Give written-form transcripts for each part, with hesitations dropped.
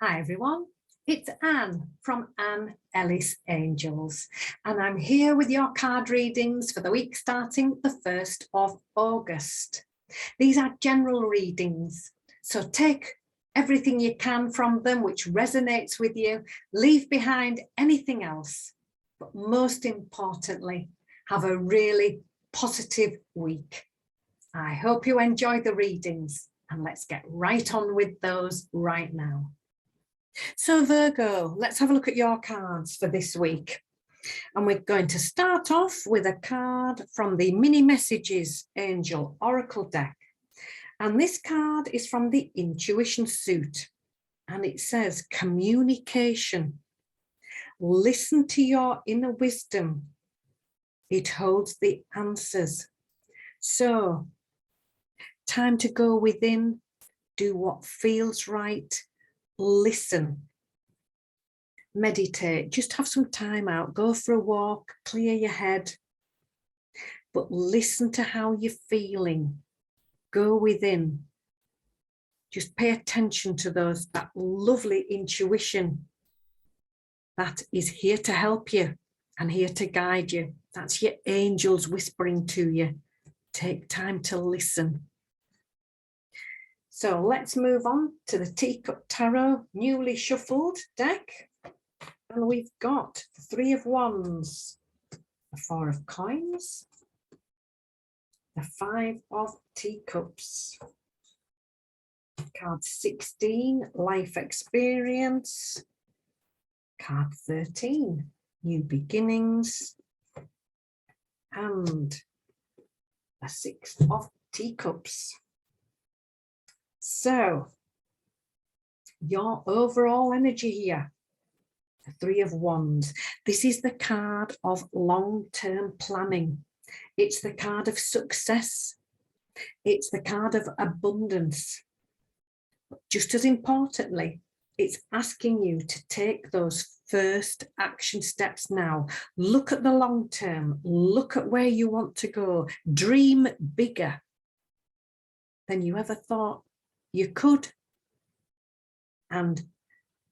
Hi everyone, it's Anne from Anne Ellis Angels, and I'm here with your card readings for the week starting the 1st of August. These are general readings, so take everything you can from them which resonates with you, leave behind anything else, but most importantly, have a really positive week. I hope you enjoy the readings, and let's get right on with those right now. So Virgo, let's have a look at your cards for this week. And we're going to start off with a card from the Mini Messages Angel Oracle deck. And this card is from the Intuition suit. And it says communication. Listen to your inner wisdom. It holds the answers. So, time to go within, do what feels right. Listen, meditate, just have some time out, go for a walk, clear your head, but listen to how you're feeling, go within, just pay attention to that lovely intuition that is here to help you and here to guide you. That's your angels whispering to you. Take time to listen. So let's move on to the Teacup Tarot newly shuffled deck. And we've got the 3 of Wands, the 4 of Coins, the 5 of Teacups, card 16, Life Experience, card 13, New Beginnings, and the 6 of Teacups. So, your overall energy here, the 3 of Wands. This is the card of long-term planning. It's the card of success. It's the card of abundance. Just as importantly, it's asking you to take those first action steps now. Look at the long term. Look at where you want to go. Dream bigger than you ever thought you could, and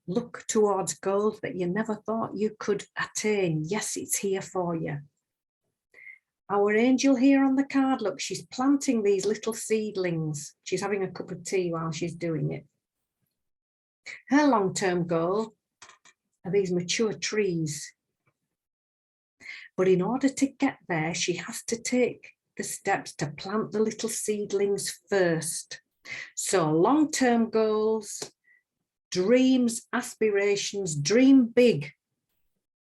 look towards goals that you never thought you could attain. Yes, it's here for you. Our angel here on the card, look, she's planting these little seedlings. She's having a cup of tea while she's doing it. Her long-term goal are these mature trees. But in order to get there, she has to take the steps to plant the little seedlings first. So long-term goals, dreams, aspirations, dream big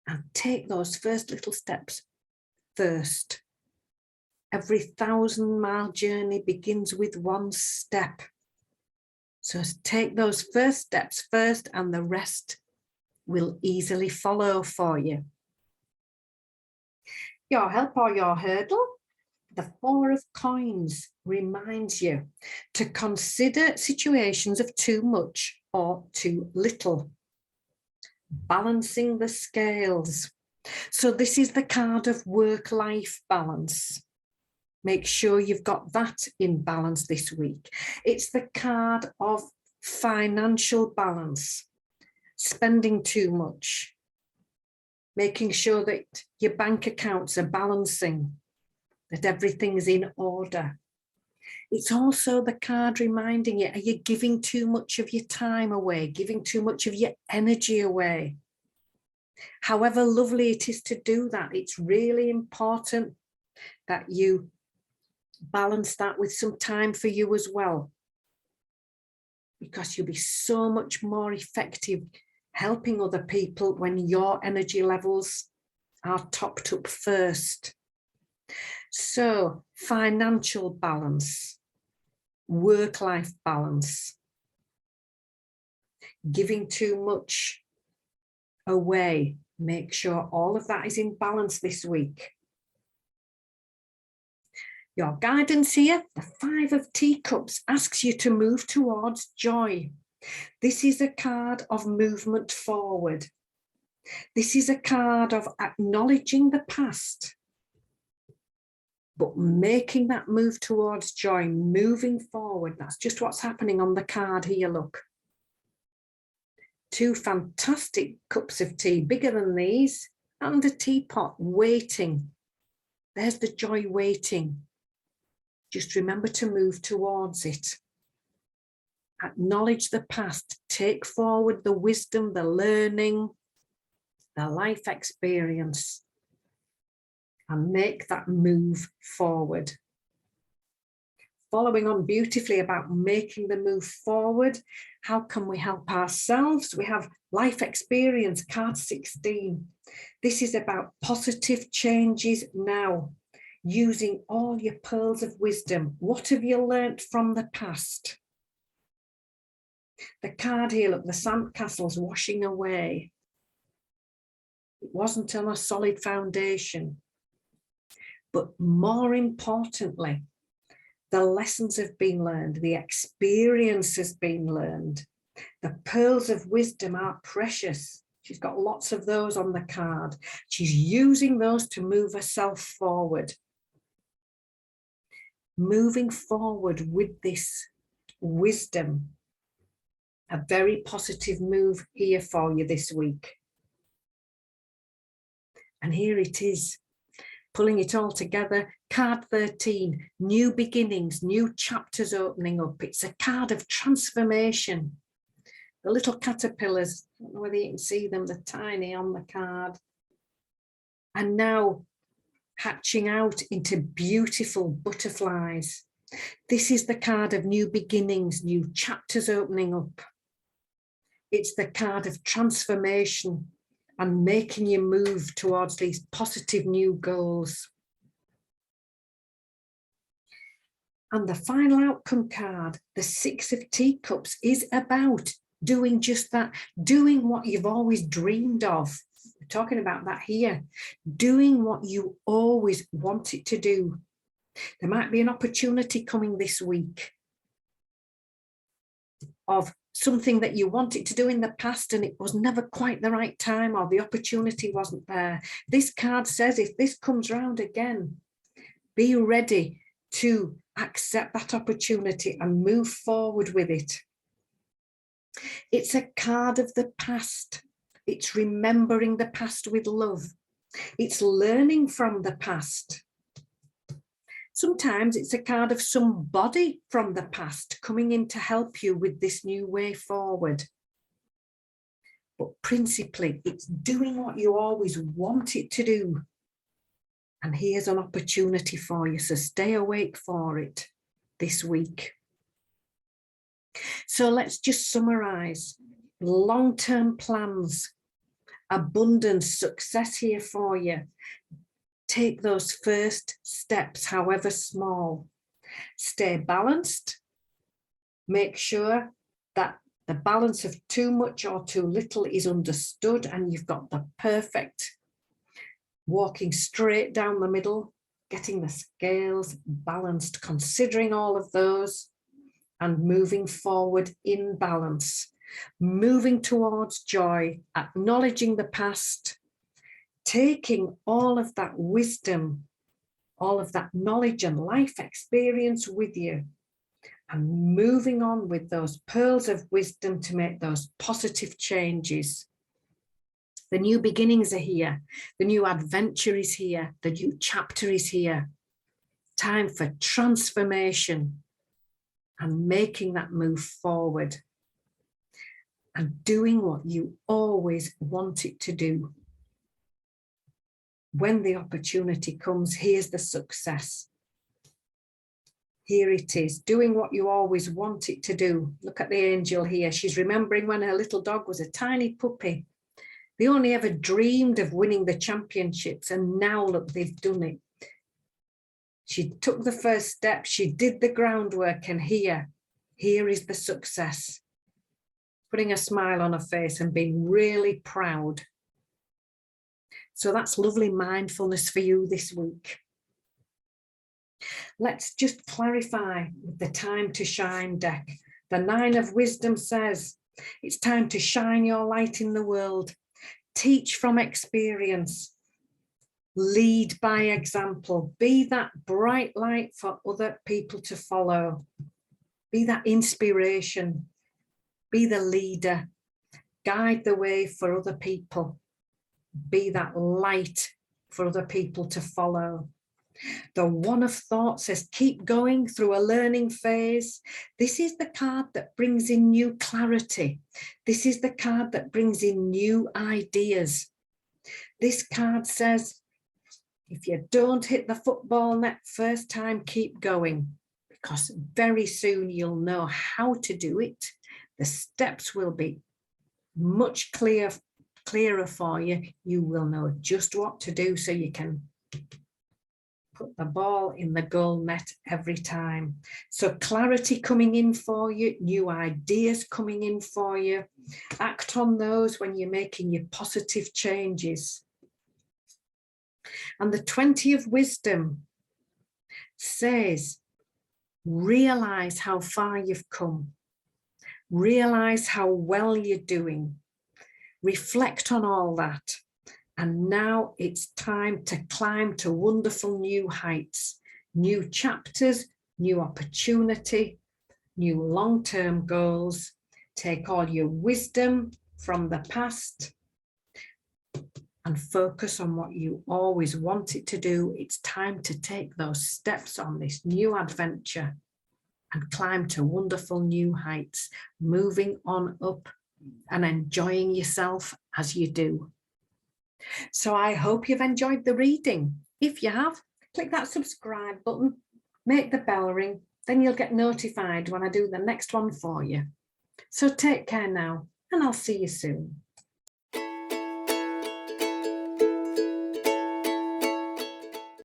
and take those first little steps first. Every 1,000-mile journey begins with one step. So take those first steps first and the rest will easily follow for you. Your help or your hurdle, the 4 of Coins reminds you to consider situations of too much or too little. Balancing the scales. So this is the card of work-life balance. Make sure you've got that in balance this week. It's the card of financial balance. Spending too much. Making sure that your bank accounts are balancing, that everything's in order. It's also the card reminding you, are you giving too much of your time away, giving too much of your energy away? However lovely it is to do that, it's really important that you balance that with some time for you as well, because you'll be so much more effective helping other people when your energy levels are topped up first. So, financial balance, work-life balance, giving too much away. Make sure all of that is in balance this week. Your guidance here, the 5 of Teacups, asks you to move towards joy. This is a card of movement forward. This is a card of acknowledging the past, but making that move towards joy, moving forward. That's just what's happening on the card here, look. 2 fantastic cups of tea, bigger than these, and a teapot waiting. There's the joy waiting. Just remember to move towards it. Acknowledge the past, take forward the wisdom, the learning, the life experience, and make that move forward. Following on beautifully about making the move forward, how can we help ourselves? We have life experience, card 16. This is about positive changes now, using all your pearls of wisdom. What have you learnt from the past? The card here, look, the sandcastle's washing away. It wasn't on a solid foundation. But more importantly, the lessons have been learned, the experience has been learned. The pearls of wisdom are precious. She's got lots of those on the card. She's using those to move herself forward. Moving forward with this wisdom. A very positive move here for you this week. And here it is. Pulling it all together, card 13, new beginnings, new chapters opening up. It's a card of transformation. The little caterpillars, I don't know whether you can see them, they're tiny on the card. And now hatching out into beautiful butterflies. This is the card of new beginnings, new chapters opening up. It's the card of transformation and making you move towards these positive new goals. And the final outcome card, the 6 of Teacups, is about doing just that, doing what you've always dreamed of. We're talking about that here, doing what you always wanted to do. There might be an opportunity coming this week of something that you wanted to do in the past and it was never quite the right time, or the opportunity wasn't there. This card says if this comes round again, be ready to accept that opportunity and move forward with it. It's a card of the past. It's remembering the past with love. It's learning from the past. Sometimes it's a card of somebody from the past coming in to help you with this new way forward. But principally, it's doing what you always wanted to do. And here's an opportunity for you, so stay awake for it this week. So let's just summarize. Long-term plans, abundance, success here for you. Take those first steps, however small. Stay balanced. Make sure that the balance of too much or too little is understood and you've got the perfect walking straight down the middle, getting the scales balanced, considering all of those and moving forward in balance, moving towards joy, acknowledging the past, taking all of that wisdom, all of that knowledge and life experience with you and moving on with those pearls of wisdom to make those positive changes. The new beginnings are here. The new adventure is here. The new chapter is here. Time for transformation and making that move forward and doing what you always wanted to do. When the opportunity comes, here's the success. Here it is, doing what you always wanted to do. Look at the angel here. She's remembering when her little dog was a tiny puppy. They only ever dreamed of winning the championships, and now look, they've done it. She took the first step, she did the groundwork, and here is the success. Putting a smile on her face and being really proud. So that's lovely mindfulness for you this week. Let's just clarify with the time to shine deck. The 9 of Wisdom says it's time to shine your light in the world. Teach from experience. Lead by example. Be that bright light for other people to follow. Be that inspiration. Be the leader. Guide the way for other people. Be that light for other people to follow. The One of Thought says, keep going through a learning phase. This is the card that brings in new clarity. This is the card that brings in new ideas. This card says, if you don't hit the football net first time, keep going, because very soon you'll know how to do it. The steps will be much clearer for you. You will know just what to do so you can put the ball in the goal net every time. So clarity coming in for you, new ideas coming in for you. Act on those when you're making your positive changes. And the 20 of Wisdom says, realize how far you've come. Realize how well you're doing. Reflect on all that. And now it's time to climb to wonderful new heights, new chapters, new opportunity, new long-term goals. Take all your wisdom from the past and focus on what you always wanted to do. It's time to take those steps on this new adventure and climb to wonderful new heights, moving on up and enjoying yourself as you do. So I hope you've enjoyed the reading. If you have, click that subscribe button, make the bell ring, then you'll get notified when I do the next one for you. So take care now, and I'll see you soon.